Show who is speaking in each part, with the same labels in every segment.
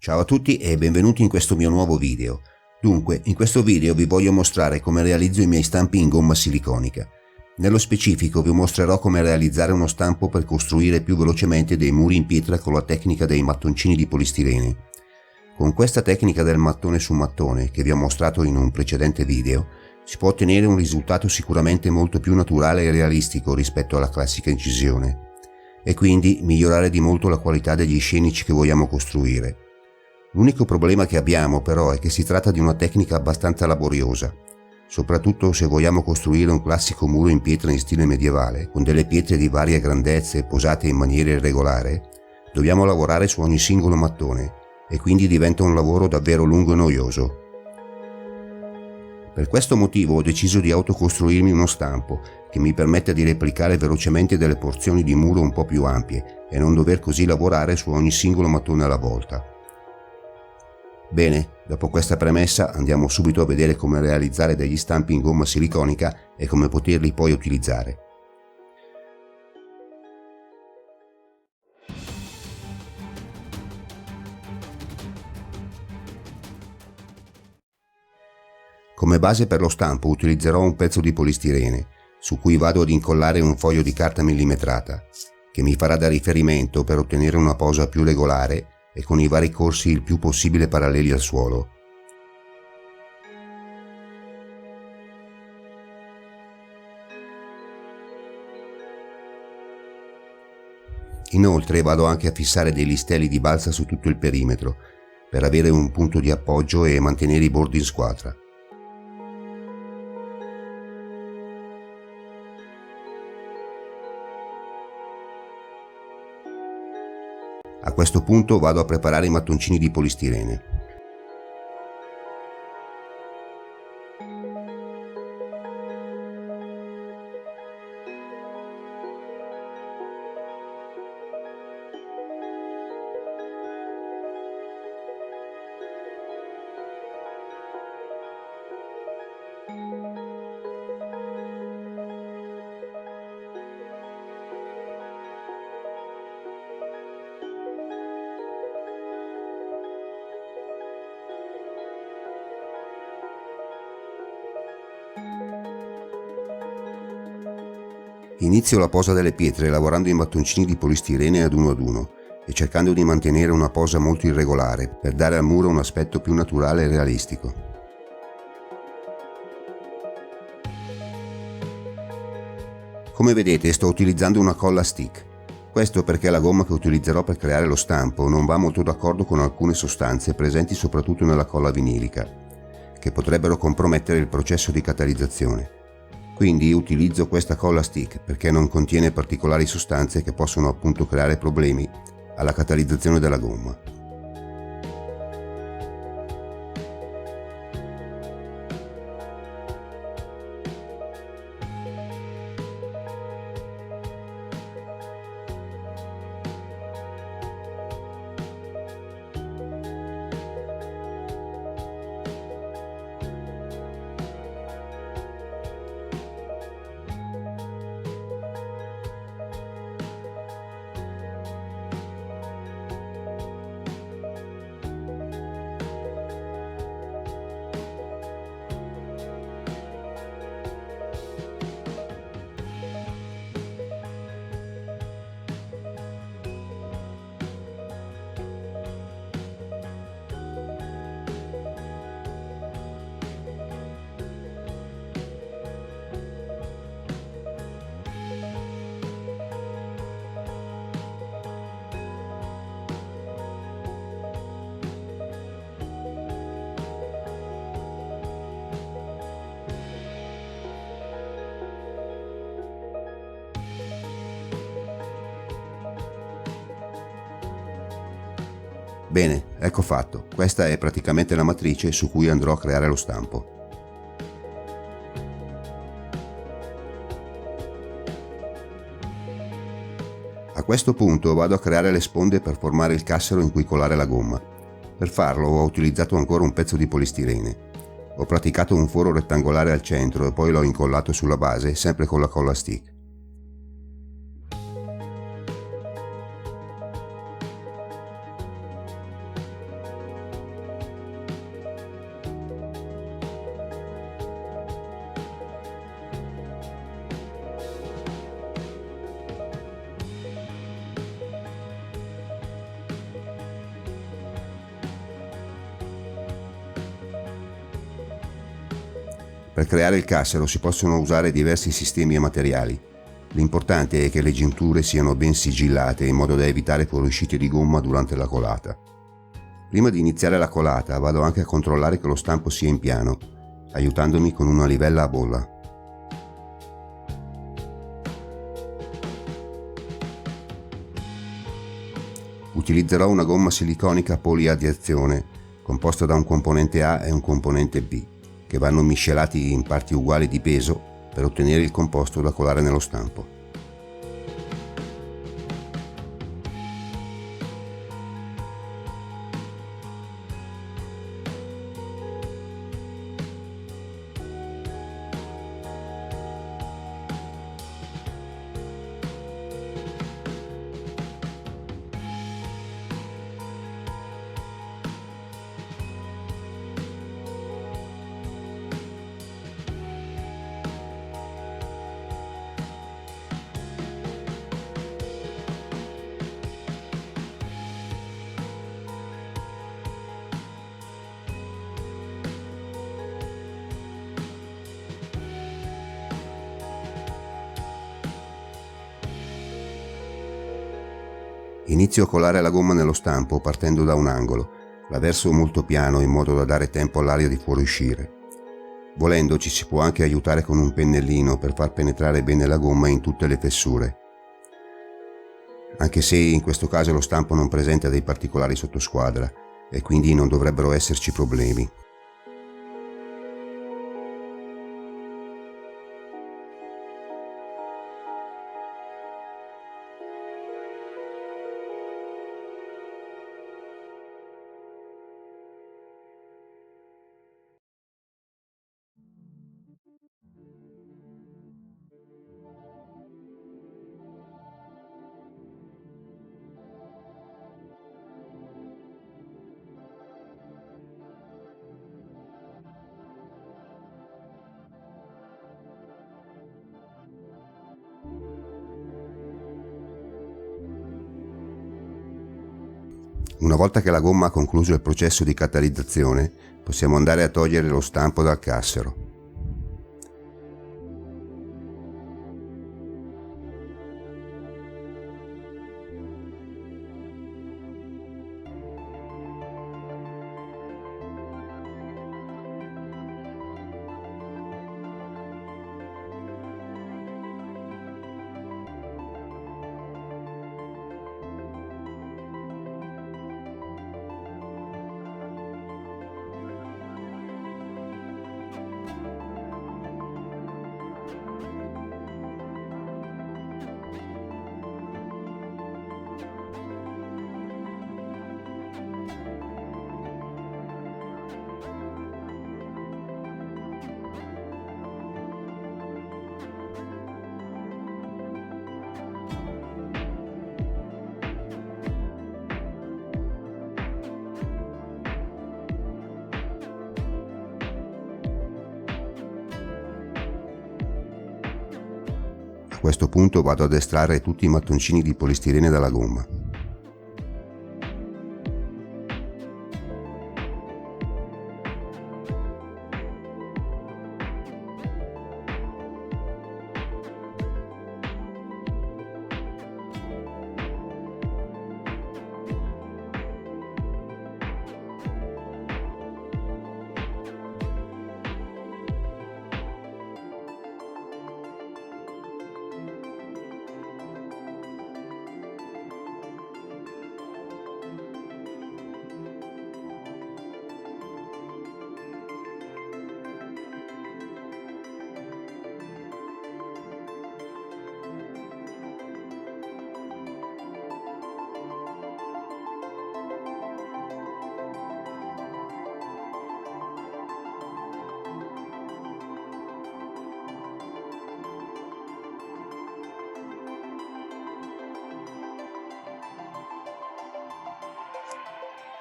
Speaker 1: Ciao a tutti e benvenuti in questo mio nuovo video. Dunque, in questo video vi voglio mostrare come realizzo i miei stampi in gomma siliconica. Nello specifico vi mostrerò come realizzare uno stampo per costruire più velocemente dei muri in pietra con la tecnica dei mattoncini di polistirene. Con questa tecnica del mattone su mattone, che vi ho mostrato in un precedente video, si può ottenere un risultato sicuramente molto più naturale e realistico rispetto alla classica incisione, e quindi migliorare di molto la qualità degli scenici che vogliamo costruire. L'unico problema che abbiamo però è che si tratta di una tecnica abbastanza laboriosa, soprattutto se vogliamo costruire un classico muro in pietra in stile medievale, con delle pietre di varie grandezze posate in maniera irregolare. Dobbiamo lavorare su ogni singolo mattone e quindi diventa un lavoro davvero lungo e noioso. Per questo motivo ho deciso di autocostruirmi uno stampo che mi permetta di replicare velocemente delle porzioni di muro un po' più ampie e non dover così lavorare su ogni singolo mattone alla volta. Bene, dopo questa premessa andiamo subito a vedere come realizzare degli stampi in gomma siliconica e come poterli poi utilizzare. Come base per lo stampo utilizzerò un pezzo di polistirene, su cui vado ad incollare un foglio di carta millimetrata, che mi farà da riferimento per ottenere una posa più regolare e con i vari corsi il più possibile paralleli al suolo. Inoltre vado anche a fissare dei listelli di balsa su tutto il perimetro, per avere un punto di appoggio e mantenere i bordi in squadra. A questo punto vado a preparare i mattoncini di polistirene. Inizio la posa delle pietre lavorando i mattoncini di polistirene ad uno e cercando di mantenere una posa molto irregolare per dare al muro un aspetto più naturale e realistico. Come vedete sto utilizzando una colla stick. Questo perché la gomma che utilizzerò per creare lo stampo non va molto d'accordo con alcune sostanze presenti soprattutto nella colla vinilica, che potrebbero compromettere il processo di catalizzazione. Quindi utilizzo questa colla stick perché non contiene particolari sostanze che possono appunto creare problemi alla catalizzazione della gomma. Bene, ecco fatto, questa è praticamente la matrice su cui andrò a creare lo stampo. A questo punto vado a creare le sponde per formare il cassero in cui collare la gomma. Per farlo ho utilizzato ancora un pezzo di polistirene. Ho praticato un foro rettangolare al centro e poi l'ho incollato sulla base sempre con la colla stick. Per creare il cassero si possono usare diversi sistemi e materiali. L'importante è che le giunture siano ben sigillate in modo da evitare fuoriuscite di gomma durante la colata. Prima di iniziare la colata vado anche a controllare che lo stampo sia in piano, aiutandomi con una livella a bolla. Utilizzerò una gomma siliconica poliadiazione composta da un componente A e un componente B, che vanno miscelati in parti uguali di peso per ottenere il composto da colare nello stampo. Inizio a colare la gomma nello stampo partendo da un angolo, la verso molto piano in modo da dare tempo all'aria di fuoriuscire. Volendo ci si può anche aiutare con un pennellino per far penetrare bene la gomma in tutte le fessure, anche se in questo caso lo stampo non presenta dei particolari sottosquadra e quindi non dovrebbero esserci problemi. Una volta che la gomma ha concluso il processo di catalizzazione, possiamo andare a togliere lo stampo dal cassero. A questo punto vado ad estrarre tutti i mattoncini di polistirene dalla gomma.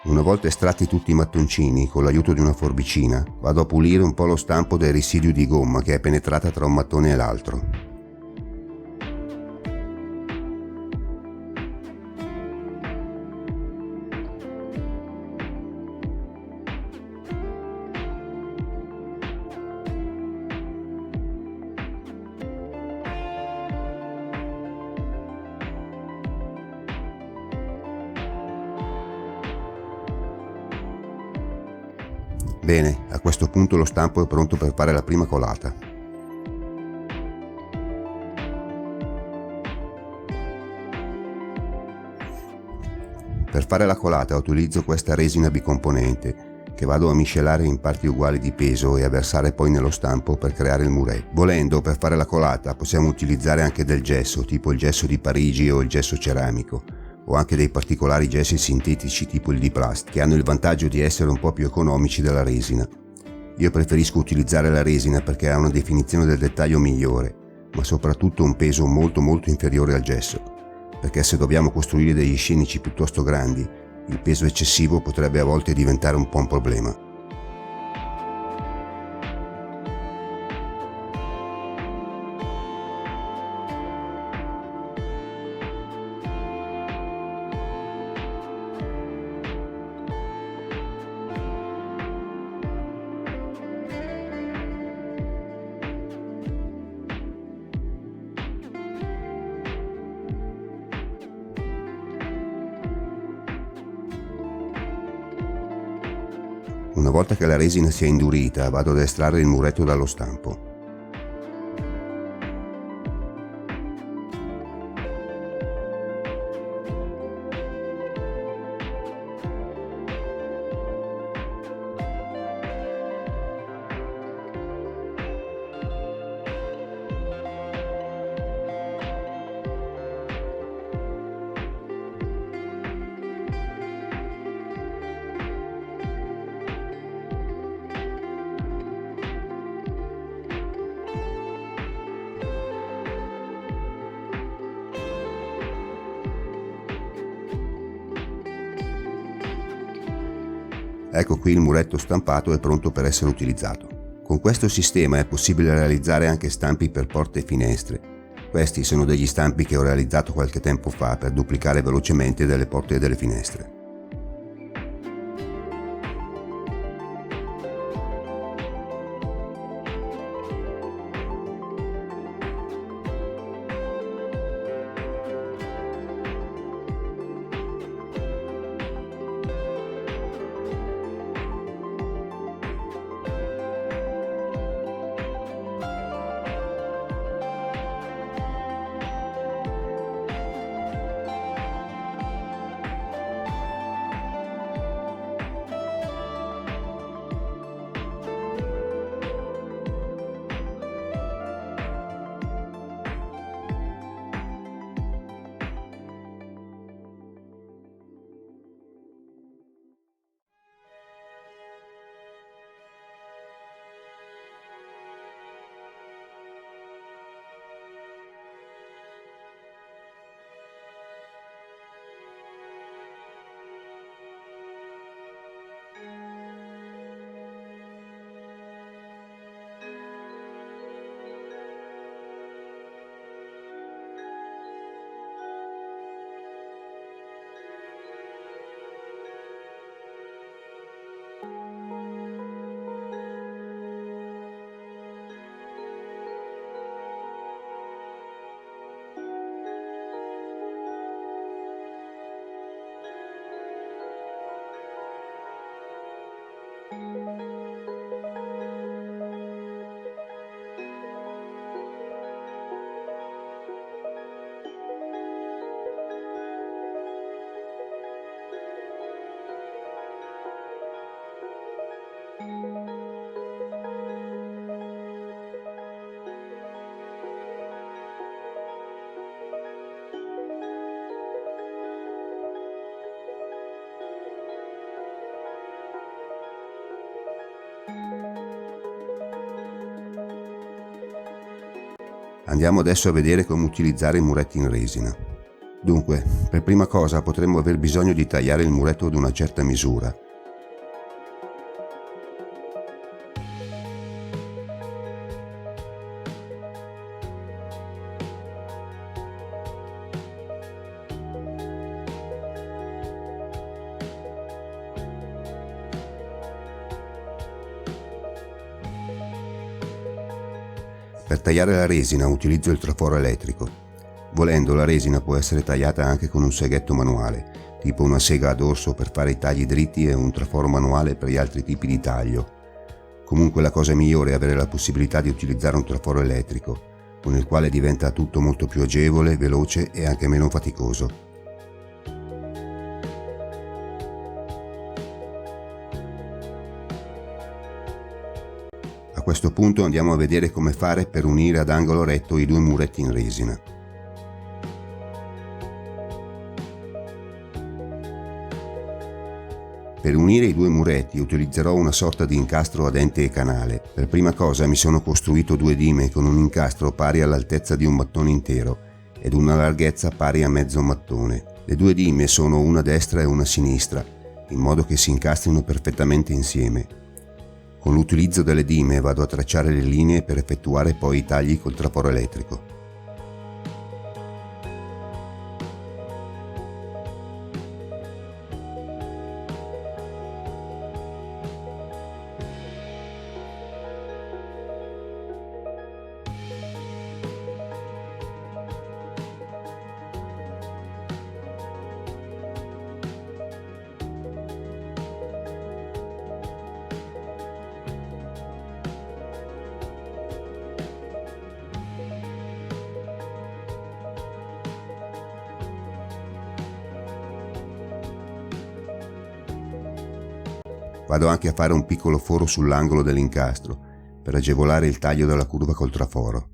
Speaker 1: Una volta estratti tutti i mattoncini, con l'aiuto di una forbicina, vado a pulire un po' lo stampo dai residui di gomma che è penetrata tra un mattone e l'altro. Bene, a questo punto lo stampo è pronto per fare la prima colata. Per fare la colata utilizzo questa resina bicomponente che vado a miscelare in parti uguali di peso e a versare poi nello stampo per creare il muretto. Volendo, per fare la colata possiamo utilizzare anche del gesso, tipo il gesso di Parigi o il gesso ceramico, o anche dei particolari gessi sintetici tipo il Diplast, che hanno il vantaggio di essere un po' più economici della resina. Io preferisco utilizzare la resina perché ha una definizione del dettaglio migliore, ma soprattutto un peso molto inferiore al gesso, perché se dobbiamo costruire degli scenici piuttosto grandi, il peso eccessivo potrebbe a volte diventare un po' un problema. Una volta che la resina si è indurita, vado ad estrarre il muretto dallo stampo. Ecco qui il muretto stampato è pronto per essere utilizzato. Con questo sistema è possibile realizzare anche stampi per porte e finestre. Questi sono degli stampi che ho realizzato qualche tempo fa per duplicare velocemente delle porte e delle finestre. Andiamo adesso a vedere come utilizzare i muretti in resina. Dunque, per prima cosa potremmo aver bisogno di tagliare il muretto ad una certa misura. Per tagliare la resina utilizzo il traforo elettrico. Volendo, la resina può essere tagliata anche con un seghetto manuale, tipo una sega a dorso per fare i tagli dritti e un traforo manuale per gli altri tipi di taglio. Comunque la cosa migliore è avere la possibilità di utilizzare un traforo elettrico, con il quale diventa tutto molto più agevole, veloce e anche meno faticoso. A questo punto andiamo a vedere come fare per unire ad angolo retto i due muretti in resina. Per unire i due muretti utilizzerò una sorta di incastro a dente e canale. Per prima cosa mi sono costruito due dime con un incastro pari all'altezza di un mattone intero ed una larghezza pari a mezzo mattone. Le due dime sono una a destra e una a sinistra, in modo che si incastrino perfettamente insieme. Con l'utilizzo delle dime vado a tracciare le linee per effettuare poi i tagli col traforo elettrico. Vado anche a fare un piccolo foro sull'angolo dell'incastro per agevolare il taglio della curva col traforo.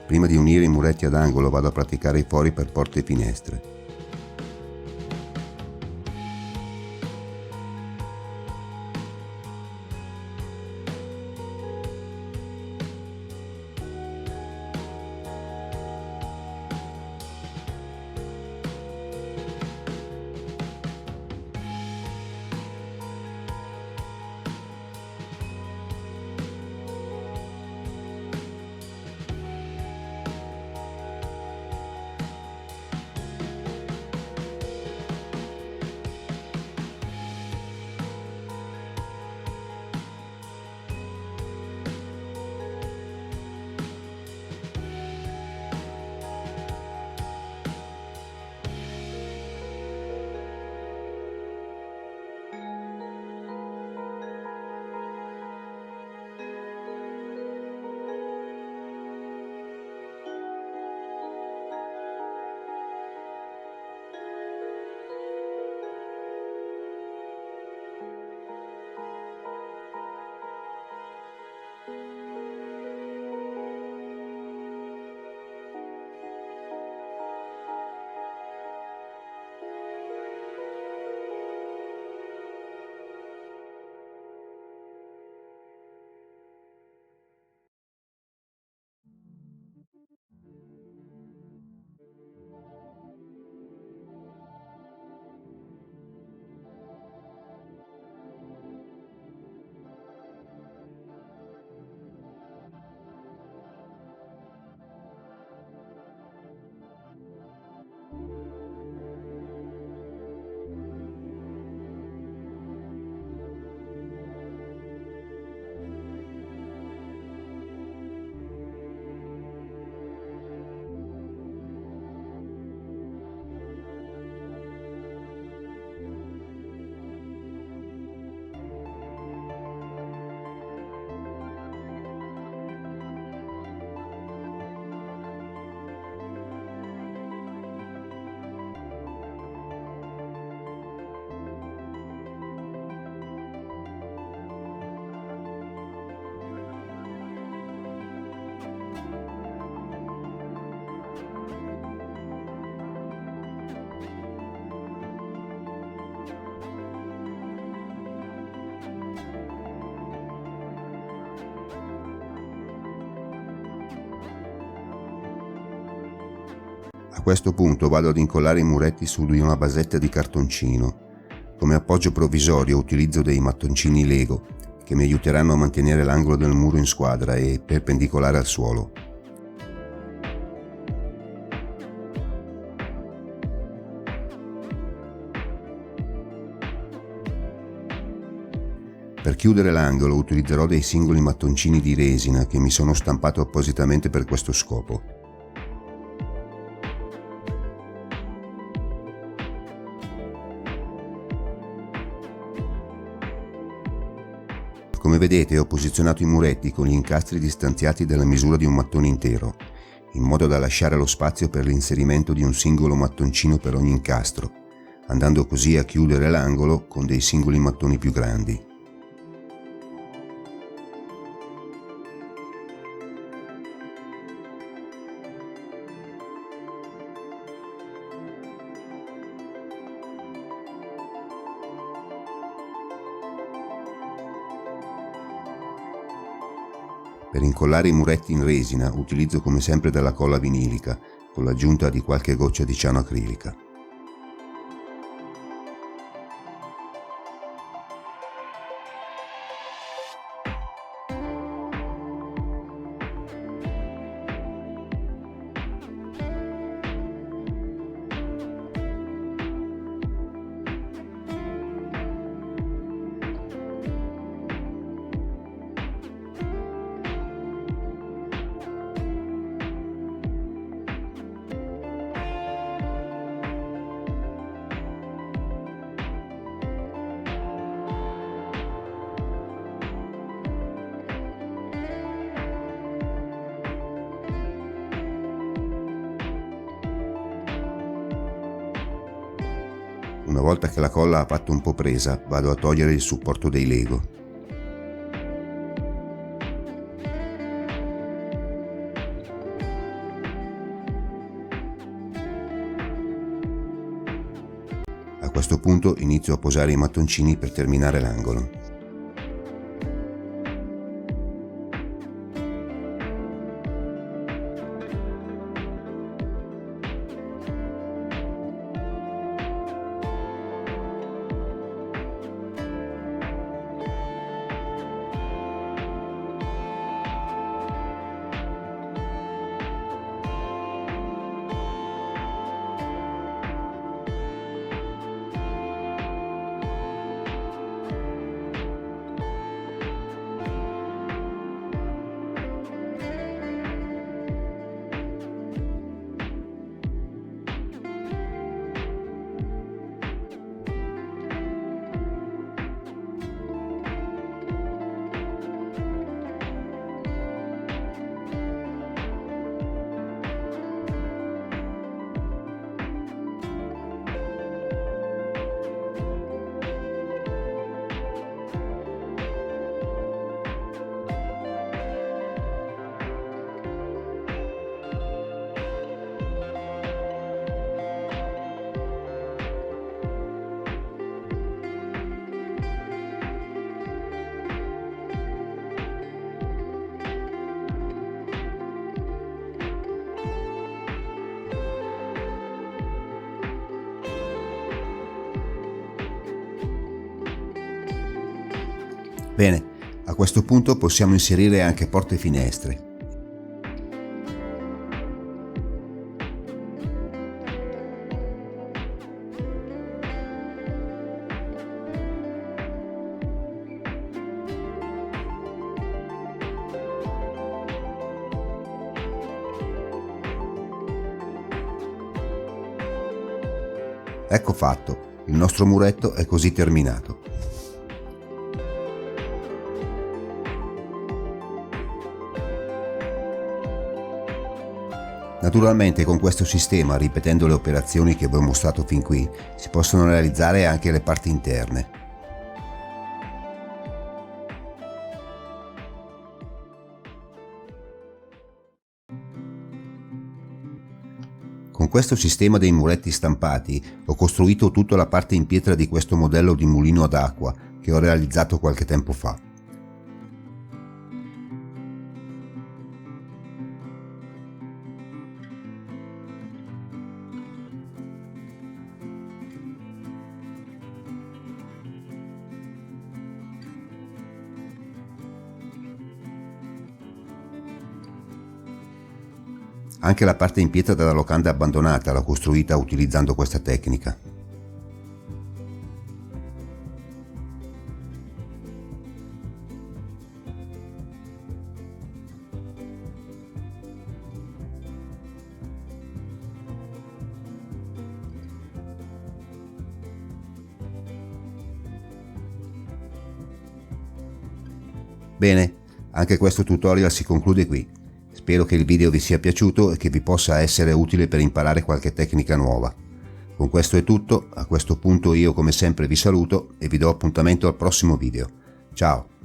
Speaker 1: Prima di unire i muretti ad angolo vado a praticare i fori per porte e finestre. A questo punto vado ad incollare i muretti su di una basetta di cartoncino. Come appoggio provvisorio utilizzo dei mattoncini Lego che mi aiuteranno a mantenere l'angolo del muro in squadra e perpendicolare al suolo. Per chiudere l'angolo utilizzerò dei singoli mattoncini di resina che mi sono stampato appositamente per questo scopo. Come vedete ho posizionato i muretti con gli incastri distanziati dalla misura di un mattone intero, in modo da lasciare lo spazio per l'inserimento di un singolo mattoncino per ogni incastro, andando così a chiudere l'angolo con dei singoli mattoni più grandi. Per incollare i muretti in resina utilizzo come sempre della colla vinilica, con l'aggiunta di qualche goccia di ciano acrilica. Una volta che la colla ha fatto un po' presa, vado a togliere il supporto dei Lego. A questo punto inizio a posare i mattoncini per terminare l'angolo. Bene, a questo punto possiamo inserire anche porte e finestre. Ecco fatto, il nostro muretto è così terminato. Naturalmente con questo sistema, ripetendo le operazioni che vi ho mostrato fin qui, si possono realizzare anche le parti interne. Con questo sistema dei muretti stampati ho costruito tutta la parte in pietra di questo modello di mulino ad acqua che ho realizzato qualche tempo fa. Anche la parte in pietra della locanda abbandonata l'ho costruita utilizzando questa tecnica. Bene, anche questo tutorial si conclude qui. Spero che il video vi sia piaciuto e che vi possa essere utile per imparare qualche tecnica nuova. Con questo è tutto, a questo punto io come sempre vi saluto e vi do appuntamento al prossimo video. Ciao!